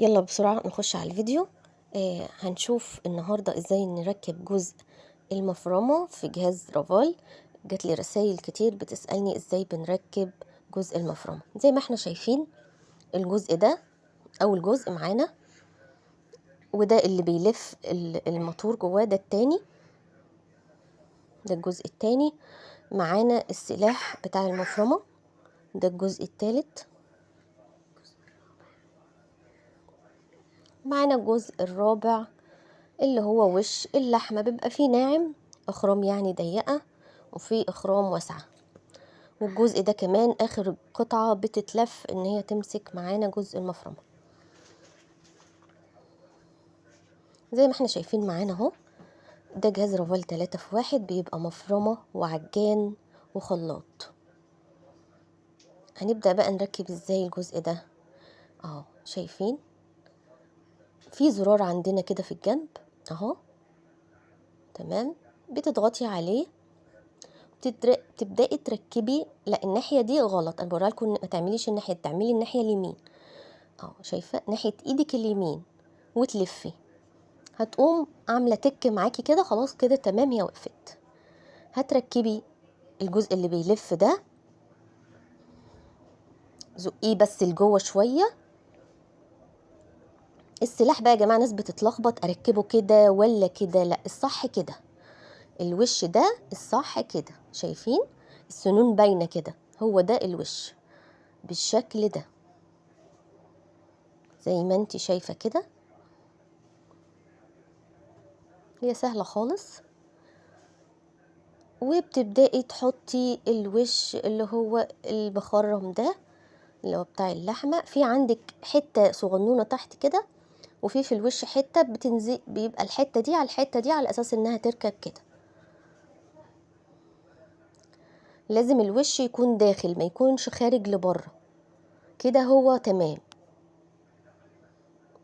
يلا بسرعة نخش على الفيديو. هنشوف النهاردة ازاي نركب جزء المفرمة في جهاز رافال. جات لي رسائل كتير بتسألني ازاي بنركب جزء المفرمة. زي ما احنا شايفين الجزء ده اول جزء معانا، وده اللي بيلف الموتور جواه، ده التاني، ده الجزء التاني. معانا السلاح بتاع المفرمة، ده الجزء التالت. معانا الجزء الرابع اللي هو وش اللحمة، بيبقى فيه ناعم، اخرام يعني ضيقة، وفي اخرام واسعة. والجزء ده كمان اخر قطعة بتتلف ان هي تمسك معانا جزء المفرمة. زي ما احنا شايفين معانا اهو، ده جهاز رافال 3 في 1، بيبقى مفرمة وعجان وخلاط. هنبدأ بقى نركب ازاي الجزء ده. اهو شايفين في زرار عندنا كده في الجنب اهو، تمام، بتضغطي عليه تبدأي تركبي. لا، الناحية دي غلط، انا بوريها لكم ما تعمليش الناحية دي، تعملي الناحية اليمين اهو، شايفة ناحية ايدك اليمين وتلفي، هتقوم عاملة تك معاكي كده، خلاص كده تمام، هي وقفت. هتركبي الجزء اللي بيلف ده، زقيه بس لجوه شوية. السلاح بقى يا جماعة ناس بتتلخبط، اركبه كده ولا كده؟ لا، الصح كده، الوش ده الصح كده، شايفين السنون باينة كده، هو ده الوش بالشكل ده زي ما انت شايفة كده. هي سهلة خالص. وبتبدأي تحطي الوش اللي هو المخرم ده اللي هو بتاع اللحمة، في عندك حتة صغنونة تحت كده، وفي الوش حتة بتنزل، بيبقى الحتة دي على الحتة دي على أساس إنها تركب كده. لازم الوش يكون داخل، ما يكونش خارج لبره، كده هو تمام.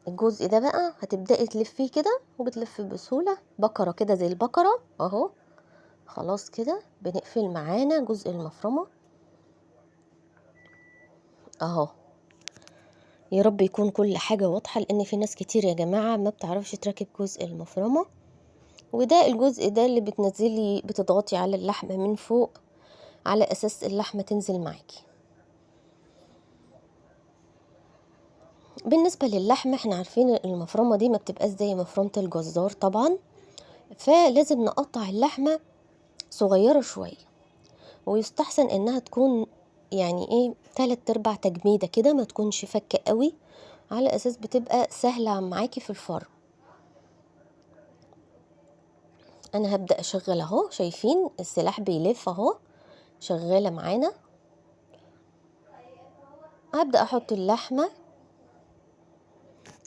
الجزء ده بقى هتبدأي تلفيه كده، وبتلف بسهولة بكرة كده زي البكرة اهو. خلاص كده بنقفل معانا جزء المفرمة اهو. يا رب يكون كل حاجة واضحة، لان في ناس كتير يا جماعة ما بتعرفش تركب جزء المفرمة. وده الجزء ده اللي بتنزلي، بتضغطي على اللحمة من فوق على اساس اللحمة تنزل معاكي. بالنسبة للحمة احنا عارفين المفرمة دي ما بتبقاش زي مفرمة الجزار طبعا، فلازم نقطع اللحمة صغيرة شوية، ويستحسن انها تكون يعني ايه 3/4 تجميدة كده، ما تكونش فكة قوي، على اساس بتبقى سهلة معاكي في الفرن. انا هبدأ اشغل اهو، شايفين السلاح بيلف اهو، شغالة معانا. هبدأ احط اللحمة.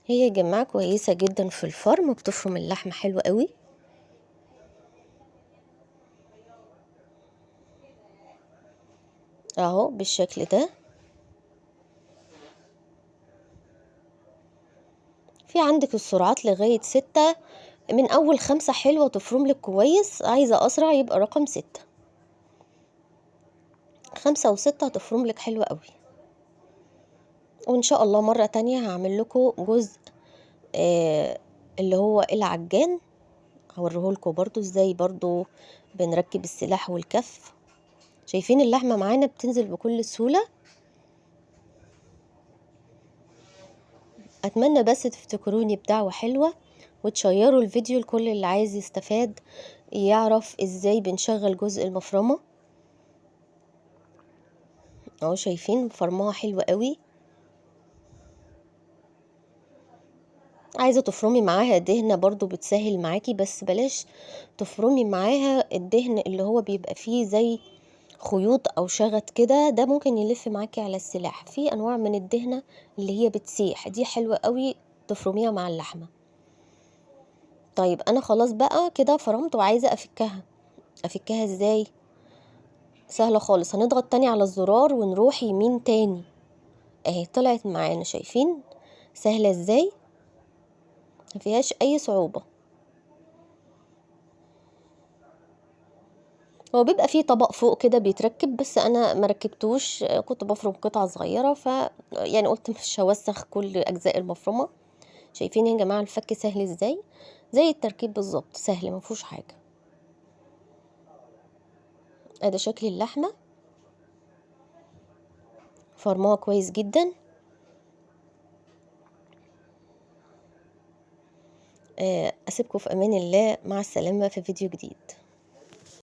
هي يا جماعة كويسة جدا في الفرن، وبتفرم اللحمة حلوة قوي اهو بالشكل ده. في عندك السرعات لغاية 6، من اول 5 حلوة تفرم لك كويس، عايزة اسرع يبقى رقم 6، 5 و6 هتفرم لك حلوة قوي. وان شاء الله مرة تانية هعمل لكم جزء اللي هو العجان، هوريهولكوا برضو ازاي برضو بنركب السلاح والكف. شايفين اللحمة معانا بتنزل بكل سهولة. اتمنى بس تفتكروني بدعوة حلوة، وتشيروا الفيديو لكل اللي عايز يستفاد، يعرف ازاي بنشغل جزء المفرمة اهو. شايفين فرمها حلوة قوي. عايزة تفرمي معاها دهنة برضو بتسهل معاكي، بس بلاش تفرمي معاها الدهن اللي هو بيبقى فيه زي خيوط او شغط كده، ده ممكن يلف معاكي على السلاح. في انواع من الدهنة اللي هي بتسيح، دي حلوة قوي تفرميها مع اللحمة. طيب انا خلاص بقى كده فرمت وعايزة افكها ازاي؟ سهلة خالص، هنضغط تاني على الزرار ونروح يمين تاني اهي، طلعت معانا. شايفين سهلة ازاي؟ مفيهاش اي صعوبة. هو بيبقى فيه طبق فوق كده بيتركب، بس انا ما ركبتوش، كنت بفرم قطع صغيره، يعني قلت مش هوسخ كل اجزاء المفرمه. شايفين يا جماعه الفك سهل ازاي؟ زي التركيب بالظبط، سهل ما فيهوش حاجه. ادي شكل اللحمه، فرموها كويس جدا. اسيبكم في امان الله، مع السلامه في فيديو جديد.